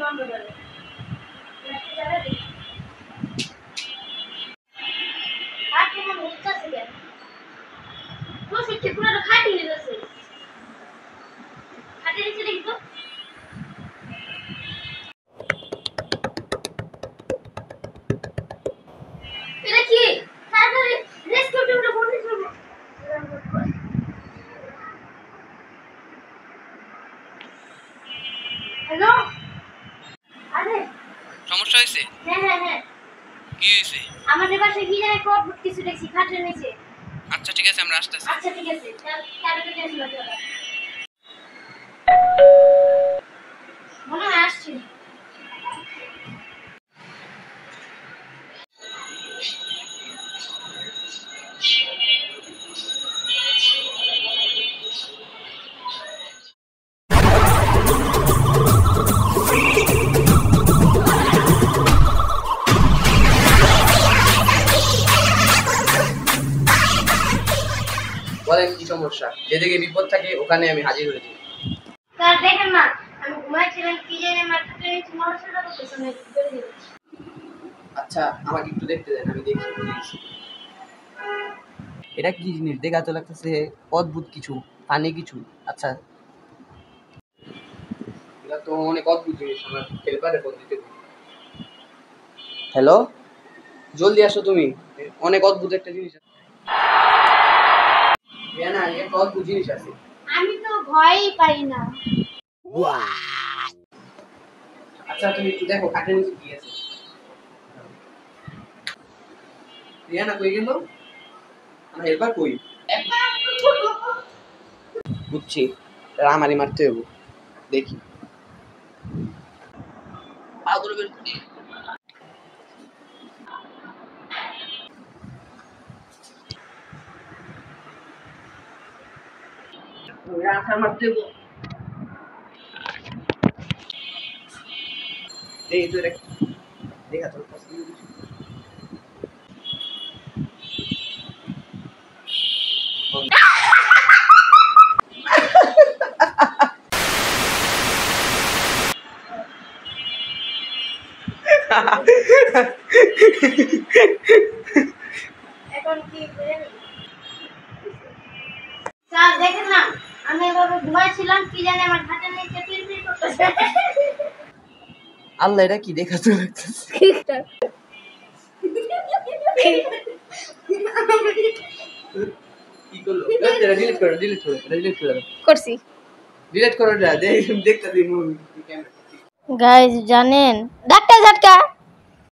Hello, আরে সমস্যা হয়েছে? হ্যাঁ হ্যাঁ হ্যাঁ, কি হয়েছে? আমাদের বাসায় কি জানি কত কিছু দেখছি খাটের নিচে। আচ্ছা ঠিক আছে, আমরা আসতেছি। আচ্ছা ঠিক আছে, তাড়াতাড়ি আসো মনে হয় আসছি। বলেন কি সমস্যা? যেদিকে বিপদ থাকে ওখানে আমি হাজির হয়েছি। স্যার দেখেন না, আমি ঘুমাইছিলাম কি জানি আমার খাটের নিচে নড়াচড়া করতেছে না। আচ্ছা আমাকে একটু দেখতে দেন, আমি দেখি প্লিজ। এটা কি জিনিস? দেখা তো লাগতেছে অদ্ভুত কিছু, ফানি কিছু। আচ্ছা এটা তো অনেক অদ্ভুত জিনিস, আমার হেল্পারে ফোন দিতে। হ্যালো, জলদি আসো তুমি, অনেক অদ্ভুত একটা জিনিস আছে। না একটা অদ্ভুত জিনিস আছে। আমি তো ভয়ই পাই না। আচ্ছা তুমি একটু দেখো খাটের নিচে কি আছে। রিয়ানা কই গেল? আমার হেল্পার কই? বুঝছি, আমারই মারতে হবো। দেখি পাগল বের করি। মারতে হবো। দেখি তুই দেখা তোর কাছে এখন কি স্যার দেখেন না, আমি এভাবে ঘুমাইছিলাম কি জানি আমার খাটের নিচে পিরপির করতেছে। আল্লাহ এটা কি দেখা তো লাগতেছে। কি করলো? ডিলিট করো, ডিলিট করো, ডিলিট করো। করছি। ডিলিট করো, দেখতে দিন। গাইস জানেন ডাক্তার ঝাটকা